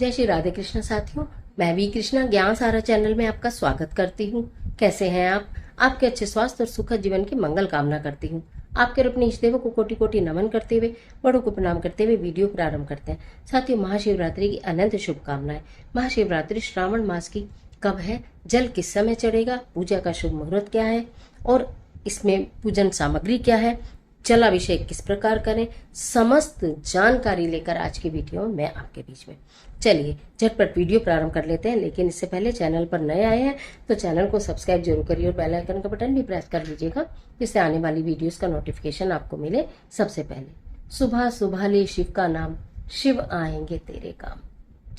जय श्री राधे कृष्ण साथियों, मैं भी कृष्णा ज्ञान सारा चैनल में आपका स्वागत करती हूँ। कैसे हैं आप? आपके अच्छे स्वास्थ्य और सुखद जीवन की मंगल कामना करती हूँ। आपके और अपने इष्ट देवों को कोटि कोटि नमन करते हुए, बड़ों को प्रणाम करते हुए वीडियो प्रारंभ करते हैं। साथियों, महाशिवरात्रि की अनंत शुभकामनाएं। महाशिवरात्रि श्रावण मास की कब है, जल किस समय चढ़ेगा, पूजा का शुभ मुहूर्त क्या है और इसमें पूजन सामग्री क्या है, जलाभिषेक किस प्रकार करें, समस्त जानकारी लेकर आज की वीडियो में मैं आपके बीच में। चलिए झटपट वीडियो प्रारंभ कर लेते हैं, लेकिन इससे पहले चैनल पर नए आए हैं तो चैनल को सब्सक्राइब जरूर करिए और बेल आइकन का बटन भी प्रेस कर लीजिएगा, जिससे आने वाली वीडियोस का नोटिफिकेशन आपको मिले सबसे पहले। सुबह सुबह ले शिव का नाम, शिव आएंगे तेरे काम।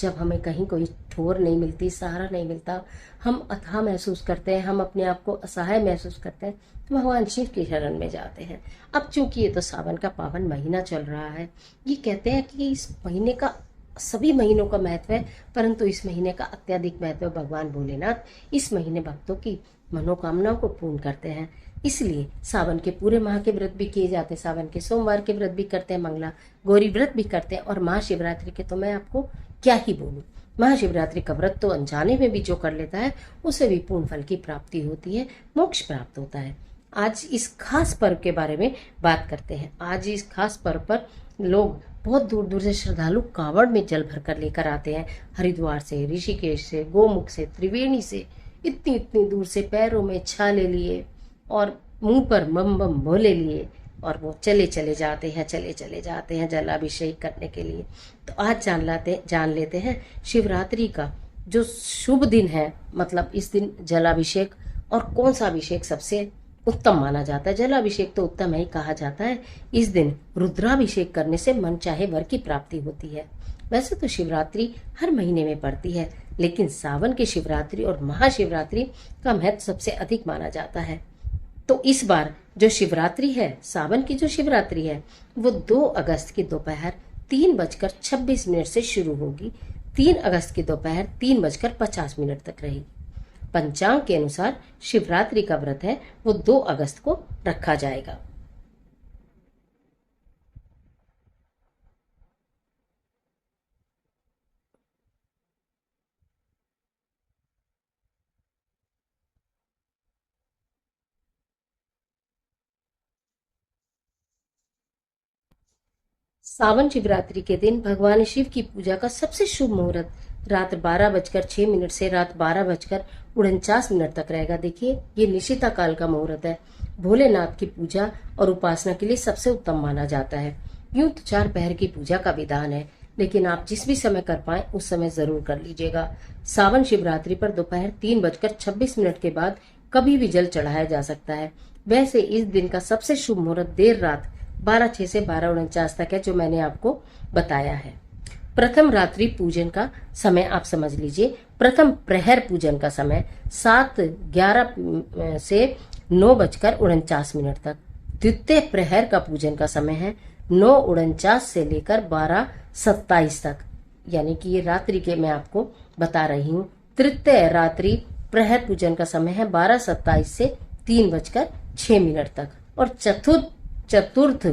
जब हमें कहीं कोई ठोर नहीं मिलती, सहारा नहीं मिलता, हम अथाह महसूस करते हैं, हम अपने आप को असहाय महसूस करते हैं, तो भगवान शिव की शरण में जाते हैं। अब चूंकि ये तो सावन का पावन महीना चल रहा है, ये कहते हैं कि इस महीने का, सभी महीनों का महत्व है, परंतु इस महीने का अत्यधिक महत्व भगवान भोलेनाथ इस महीने भक्तों की मनोकामनाओं को पूर्ण करते हैं। इसलिए सावन के पूरे माह के व्रत भी किए जाते हैं, सावन के सोमवार के व्रत भी करते हैं, मंगला गौरी व्रत भी करते हैं, और महाशिवरात्रि के तो मैं आपको क्या ही बोलूं। महाशिवरात्रि का व्रत तो अनजाने में भी जो कर लेता है उसे भी पूर्ण फल की प्राप्ति होती है, मोक्ष प्राप्त होता है। आज इस खास पर्व के बारे में बात करते हैं। आज इस खास पर्व पर लोग बहुत दूर दूर से श्रद्धालु कांवड़ में जल भर कर लेकर आते हैं। हरिद्वार से, ऋषिकेश से, गोमुख से, त्रिवेणी से, इतनी इतनी दूर से पैरों में छाले लिए और मुंह पर बम बम भोले लिए, और वो चले चले जाते हैं जलाभिषेक करने के लिए। तो आज जान लेते हैं शिवरात्रि का जो शुभ दिन है, मतलब इस दिन जलाभिषेक और कौन सा अभिषेक सबसे उत्तम माना जाता है। जलाभिषेक तो उत्तम ही कहा जाता है। इस दिन रुद्राभिषेक करने से मन चाहे वर की प्राप्ति होती है। वैसे तो शिवरात्रि हर महीने में पड़ती है, लेकिन सावन की शिवरात्रि और महाशिवरात्रि का महत्व सबसे अधिक माना जाता है। तो इस बार जो शिवरात्रि है, सावन की जो शिवरात्रि है, वो 2 अगस्त की दोपहर 3:26 से शुरू होगी। 3 अगस्त की दोपहर 3:50 तक रहेगी। पंचांग के अनुसार शिवरात्रि का व्रत है वो 2 अगस्त को रखा जाएगा। सावन शिवरात्रि के दिन भगवान शिव की पूजा का सबसे शुभ मुहूर्त रात 12:06 से रात 12:49 तक रहेगा। देखिए, ये निशिता काल का मुहूर्त है। भोलेनाथ की पूजा और उपासना के लिए सबसे उत्तम माना जाता है। यूं तो 4 पहर की पूजा का विधान है, लेकिन आप जिस भी समय कर पाए उस समय जरूर कर लीजिएगा। सावन शिवरात्रि पर दोपहर 3:26 के बाद कभी भी जल चढ़ाया जा सकता है। वैसे इस दिन का सबसे शुभ मुहूर्त देर रात 12:06 से 12:49 तक है, जो मैंने आपको बताया है। प्रथम रात्रि पूजन का समय आप समझ लीजिए। प्रथम प्रहर पूजन का समय 7:11 से 9:49 तक। द्वितीय प्रहर का पूजन का समय है 9:49 से लेकर 12:27 तक, यानी कि ये रात्रि के मैं आपको बता रही हूँ। तृतीय रात्रि प्रहर पूजन का समय है 12:27 से 3:06 तक, और चतुर्थ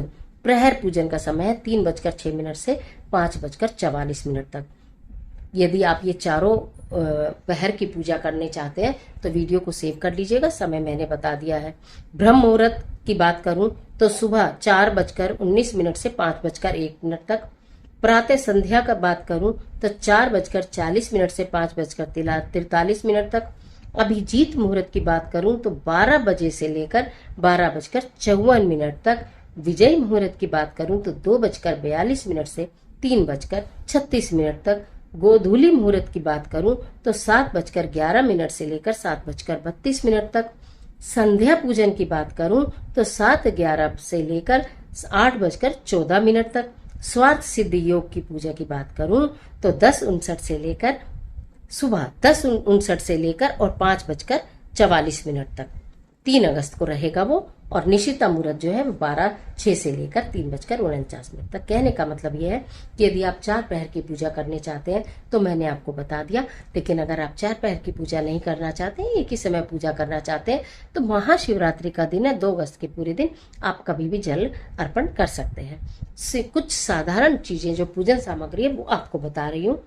प्रहर पूजन का समय है 3:06 से 5:44 तक। यदि आप ये चारों पहर की पूजा करने चाहते हैं तो वीडियो को सेव कर लीजिएगा, समय मैंने बता दिया है। ब्रह्म मुहूर्त की बात करूं तो सुबह 4:19 से 5:01 तक। प्रातः संध्या का बात करूं तो 4:40 से 5:43 तक। अभिजीत मुहूर्त की बात करूं तो 12 बजे से लेकर 12:54 तक। विजय मुहूर्त की बात करूं तो 2:42 से 3:36 तक। गोधूली मुहूर्त की बात करूं तो 7:11 से लेकर 7:32 तक। संध्या पूजन की बात करूं तो 7:11 से लेकर 8:14 तक। स्वार्थ सिद्धि योग की पूजा की बात करूं तो 10:59 से लेकर सुबह 10:59 से लेकर और 5:44 तक। 3 अगस्त को रहेगा वो, और निशिता मुहूर्त जो है 12:06 से लेकर 3:49 तक। कहने का मतलब यह है कि यदि आप 4 पहर की पूजा करने चाहते हैं तो मैंने आपको बता दिया, लेकिन अगर आप 4 पहर की पूजा नहीं करना चाहते हैं, एक ही समय पूजा करना चाहते हैं, तो महाशिवरात्रि का दिन है 2 अगस्त के पूरे दिन आप कभी भी जल अर्पण कर सकते हैं। कुछ साधारण चीजें जो पूजन सामग्री है वो आपको बता रही हूँ।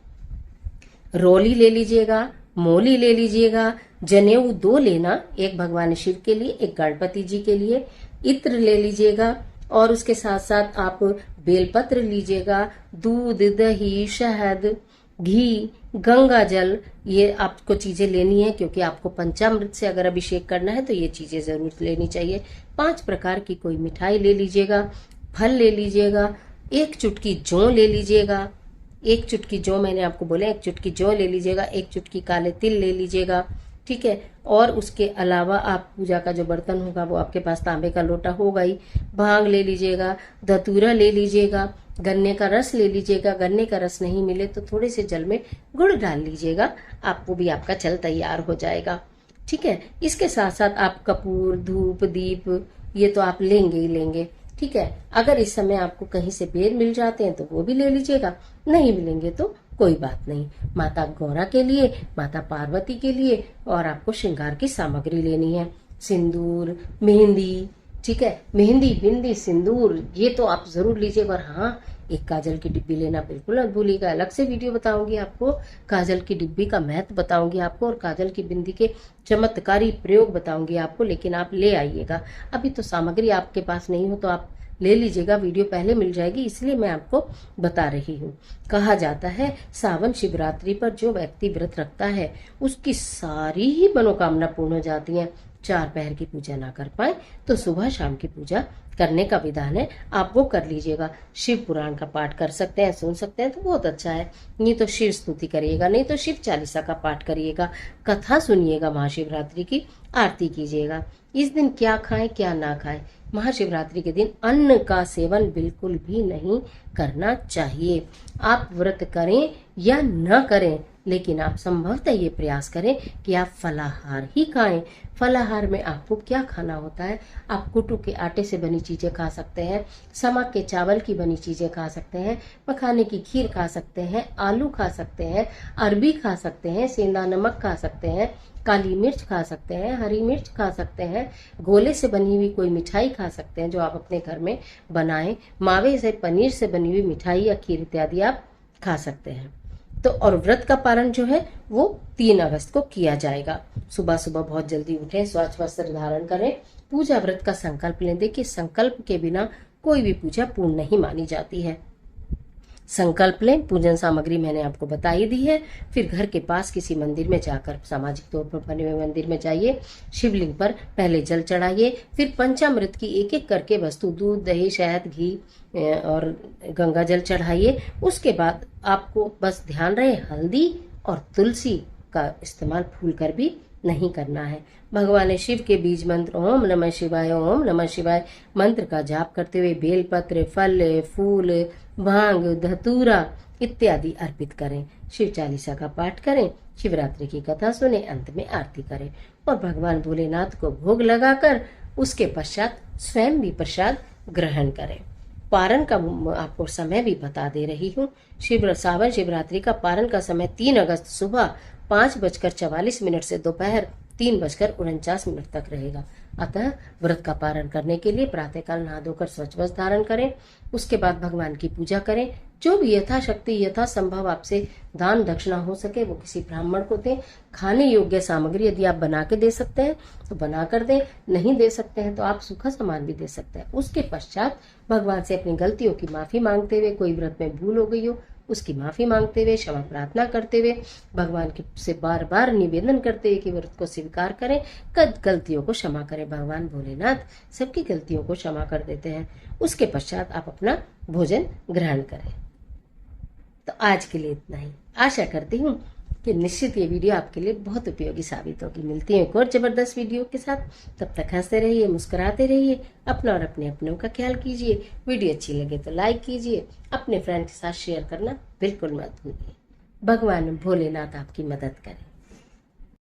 रोली ले लीजिएगा, मोली ले लीजिएगा, जनेऊ 2 लेना, एक भगवान शिव के लिए, एक गणपति जी के लिए, इत्र ले लीजिएगा और उसके साथ साथ आप बेलपत्र लीजिएगा, दूध, दही, शहद, घी, गंगा जल, ये आपको चीजें लेनी है क्योंकि आपको पंचामृत से अगर अभिषेक करना है तो ये चीजें जरूर लेनी चाहिए। 5 प्रकार की कोई मिठाई ले लीजिएगा, फल ले लीजिएगा, 1 चुटकी जौ ले लीजिएगा, 1 चुटकी जौ मैंने आपको बोले 1 चुटकी जौ ले लीजिएगा, 1 चुटकी काले तिल ले लीजिएगा, ठीक है। और उसके अलावा आप पूजा का जो बर्तन होगा वो आपके पास तांबे का लोटा होगा ही, भांग ले लीजिएगा, धतूरा ले लीजिएगा, गन्ने का रस ले लीजिएगा, गन्ने का रस नहीं मिले तो थोड़े से जल में गुड़ डाल लीजिएगा, आपको भी आपका जल तैयार हो जाएगा, ठीक है। इसके साथ साथ आप कपूर, धूप, दीप ये तो आप लेंगे ही लेंगे, ठीक है। अगर इस समय आपको कहीं से बेर मिल जाते हैं तो वो भी ले लीजिएगा, नहीं मिलेंगे तो कोई बात नहीं। माता गौरा के लिए, माता पार्वती के लिए और आपको श्रृंगार की सामग्री लेनी है, सिंदूर, मेहंदी, ठीक है। मेहंदी, बिंदी, सिंदूर ये तो आप जरूर लीजिएगा। और हाँ, एक काजल की डिब्बी लेना बिल्कुल मत भूलिएगा, अलग से वीडियो बताऊंगी आपको, काजल की डिब्बी का महत्व बताऊंगी आपको और काजल की बिंदी के चमत्कारी प्रयोग बताऊंगी आपको, लेकिन आप ले आइएगा। अभी तो सामग्री आपके पास नहीं हो तो आप ले लीजिएगा, वीडियो पहले मिल जाएगी, इसलिए मैं आपको बता रही हूँ। कहा जाता है सावन शिवरात्रि पर जो व्यक्ति व्रत रखता है उसकी सारी ही मनोकामना पूर्ण हो जाती है। 4 पहर की पूजा ना कर पाए तो सुबह शाम की पूजा करने का विधान है, आप वो कर लीजिएगा। शिव पुराण का पाठ कर सकते हैं, सुन सकते हैं तो बहुत अच्छा है, नहीं तो शिव स्तुति करिएगा, नहीं तो शिव चालीसा का पाठ करिएगा, कथा सुनिएगा, महाशिवरात्रि की आरती कीजिएगा। इस दिन क्या खाएं क्या ना खाएं, महाशिवरात्रि के दिन अन्न का सेवन बिल्कुल भी नहीं करना चाहिए। आप व्रत करें या न करें, लेकिन आप संभवतः ये प्रयास करें कि आप फलाहार ही खाएं। फलाहार में आपको क्या खाना होता है, आप कुटू के आटे से बनी चीजें खा सकते हैं, समा के चावल की बनी चीजें खा सकते हैं, मखाने की खीर खा सकते हैं, आलू खा सकते हैं, अरबी खा सकते हैं, सेंधा नमक खा सकते हैं, काली मिर्च खा सकते हैं, हरी मिर्च खा सकते हैं, गोले से बनी हुई कोई मिठाई खा सकते हैं जो आप अपने घर में बनाएं, मावे से, पनीर से बनी हुई मिठाई या खीर इत्यादि आप खा सकते हैं। तो और व्रत का पारण जो है वो 3 अगस्त को किया जाएगा। सुबह सुबह बहुत जल्दी उठें, स्वच्छ वस्त्र धारण करें, पूजा व्रत का संकल्प लें। देखिए, संकल्प के बिना कोई भी पूजा पूर्ण नहीं मानी जाती है। संकल्प लें, पूजन सामग्री मैंने आपको बता ही दी है। फिर घर के पास किसी मंदिर में जाकर, सामाजिक तौर पर बने हुए मंदिर में जाइए, शिवलिंग पर पहले जल चढ़ाइए, फिर पंचामृत की एक एक करके वस्तु, दूध, दही, शहद, घी और गंगा जल चढ़ाइए। उसके बाद आपको बस ध्यान रहे, हल्दी और तुलसी का इस्तेमाल भूल कर भी नहीं करना है। भगवान शिव के बीज मंत्र ओम नमः शिवाय, ओम नमः शिवाय मंत्र का जाप करते हुए बेलपत्र, फल, फूल, भांग, धतूरा इत्यादि अर्पित करें। शिव चालीसा का पाठ करें, शिवरात्रि की कथा सुने, अंत में आरती करें और भगवान भोलेनाथ को भोग लगाकर उसके पश्चात स्वयं भी प्रसाद ग्रहण करें। पारण का आपको समय भी बता दे रही हूँ। सावन शिवरात्रि का पारण का समय 3 अगस्त सुबह 5:44 से दोपहर 3:49 तक रहेगा। अतः व्रत का पारण करने के लिए प्रातःकाल नहा धोकर स्वच्छ वस्त्र धारण करें, उसके बाद भगवान की पूजा करें। जो भी यथाशक्ति यथासंभव आपसे दान दक्षिणा हो सके वो किसी ब्राह्मण को दें। खाने योग्य सामग्री यदि आप बना के दे सकते हैं तो बना कर दें, नहीं दे सकते हैं तो आप सूखा सामान भी दे सकते हैं। उसके पश्चात भगवान से अपनी गलतियों की माफी मांगते हुए, कोई व्रत में भूल हो गई हो उसकी माफी मांगते हुए, क्षमा प्रार्थना करते हुए, भगवान से बार बार निवेदन करते हुए कि व्रत को स्वीकार करें, गलतियों को क्षमा करें। भगवान भोलेनाथ सबकी गलतियों को क्षमा कर देते हैं। उसके पश्चात आप अपना भोजन ग्रहण करें। तो आज के लिए इतना ही। आशा करती हूँ कि निश्चित ये वीडियो आपके लिए बहुत उपयोगी साबित होगी। मिलती है एक और जबरदस्त वीडियो के साथ। तब तक हंसते रहिए, मुस्कुराते रहिए, अपना और अपने अपनों का ख्याल कीजिए। वीडियो अच्छी लगे तो लाइक कीजिए, अपने फ्रेंड के साथ शेयर करना बिल्कुल मत भूलिए। भगवान भोलेनाथ आपकी मदद करें।